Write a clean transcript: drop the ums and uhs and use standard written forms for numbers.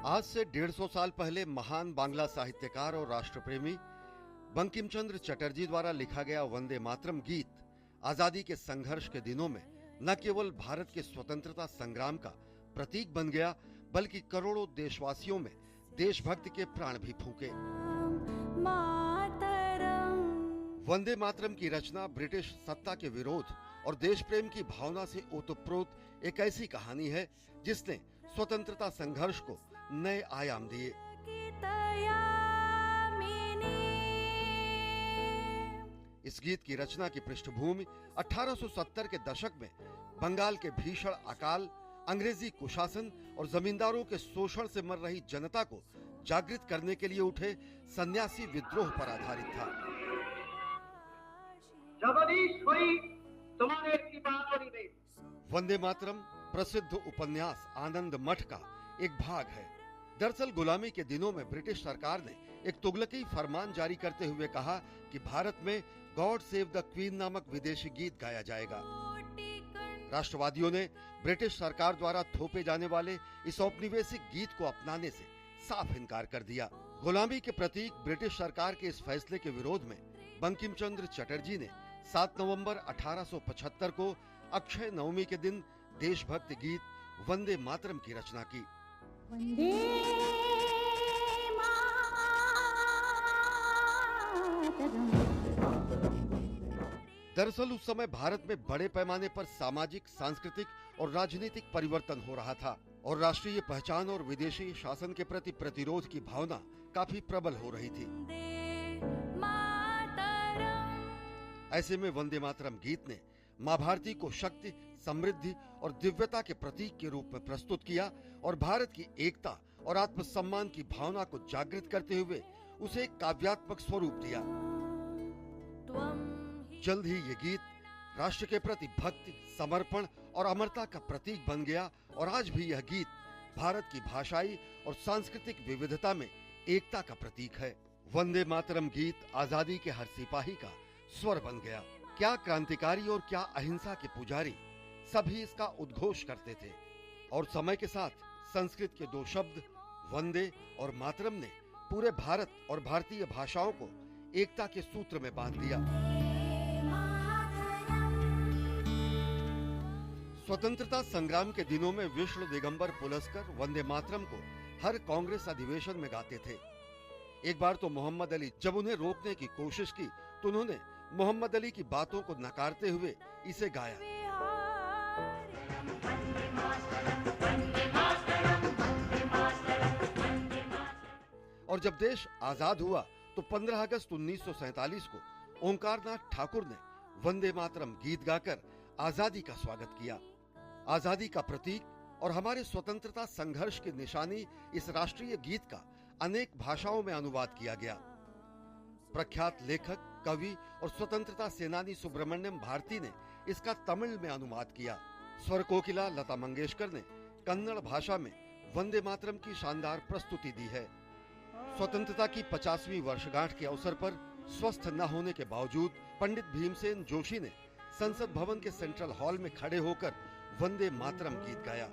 आज से 150 साल पहले महान बांग्ला साहित्यकार और राष्ट्रप्रेमी बंकिम चंद्र चटर्जी द्वारा लिखा गया वंदे मातरम गीत आजादी के संघर्ष के दिनों में न केवल भारत के स्वतंत्रता संग्राम का प्रतीक बन गया, बल्कि करोड़ों देशवासियों में देशभक्ति के प्राण भी फूंके। वंदे मातरम की रचना ब्रिटिश सत्ता के विरोध और देश प्रेम की भावना से ओतप्रोत एक ऐसी कहानी है जिसने स्वतंत्रता संघर्ष को नए आयाम दिए। इस गीत की रचना की पृष्ठभूमि 1870 के दशक में बंगाल के भीषण अकाल, अंग्रेजी कुशासन और जमींदारों के शोषण से मर रही जनता को जागृत करने के लिए उठे सन्यासी विद्रोह पर आधारित था। वंदे मातरम प्रसिद्ध उपन्यास आनंद मठ का एक भाग है। दरअसल गुलामी के दिनों में ब्रिटिश सरकार ने एक तुगलकी फरमान जारी करते हुए कहा कि भारत में गॉड सेव द क्वीन नामक विदेशी गीत गाया जाएगा। राष्ट्रवादियों ने ब्रिटिश सरकार द्वारा थोपे जाने वाले इस औपनिवेशिक गीत को अपनाने से साफ इनकार कर दिया। गुलामी के प्रतीक ब्रिटिश सरकार के इस फैसले के विरोध में बंकिम चंद्र चटर्जी ने 7 नवंबर 1875 को अक्षय नवमी के दिन देशभक्ति गीत वंदे मातरम की रचना की। दरअसल उस समय भारत में बड़े पैमाने पर सामाजिक, सांस्कृतिक और राजनीतिक परिवर्तन हो रहा था और राष्ट्रीय पहचान और विदेशी शासन के प्रति प्रतिरोध की भावना काफी प्रबल हो रही थी। ऐसे में वंदे मातरम गीत ने मां भारती को शक्ति, समृद्धि और दिव्यता के प्रतीक के रूप में प्रस्तुत किया और भारत की एकता और आत्मसम्मान की भावना को जागृत करते हुए उसे एक काव्यात्मक स्वरूप दिया। जल्द ही ये गीत राष्ट्र के प्रति भक्ति, समर्पण और अमरता का प्रतीक बन गया और आज भी यह गीत भारत की भाषाई और सांस्कृतिक विविधता में एकता का प्रतीक है। वंदे मातरम गीत आजादी के हर सिपाही का स्वर बन गया। क्या क्रांतिकारी और क्या अहिंसा के पुजारी, सभी इसका उद्घोष करते थे और समय के साथ संस्कृत के दो शब्द वंदे और मातरम ने पूरे भारत और भारतीय भाषाओं को एकता के सूत्र में बांध दिया। स्वतंत्रता संग्राम के दिनों में विष्णु दिगंबर पुलस्कर वंदे मातरम को हर कांग्रेस अधिवेशन में गाते थे। एक बार तो मोहम्मद अली जब उन्हें रोकने की कोशिश की तो उन्होंने मोहम्मद अली की बातों को नकारते हुए इसे गाया। और जब देश आजाद हुआ तो 15 अगस्त 1947 को ओंकारनाथ ठाकुर ने वंदे मातरम गीत गाकर आजादी का स्वागत किया। आजादी का प्रतीक और हमारे स्वतंत्रता संघर्ष की निशानी इस राष्ट्रीय गीत का अनेक भाषाओं में अनुवाद किया गया। प्रख्यात लेखक, कवि और स्वतंत्रता सेनानी सुब्रमण्यम भारती ने इसका तमिल में अनुवाद किया। स्वर कोकिला लता मंगेशकर ने कन्नड़ भाषा में वंदे मातरम की शानदार प्रस्तुति दी है। स्वतंत्रता की 50वीं वर्षगांठ के अवसर पर स्वस्थ न होने के बावजूद पंडित भीमसेन जोशी ने संसद भवन के सेंट्रल हॉल में खड़े होकर वंदे मातरम गीत गाया।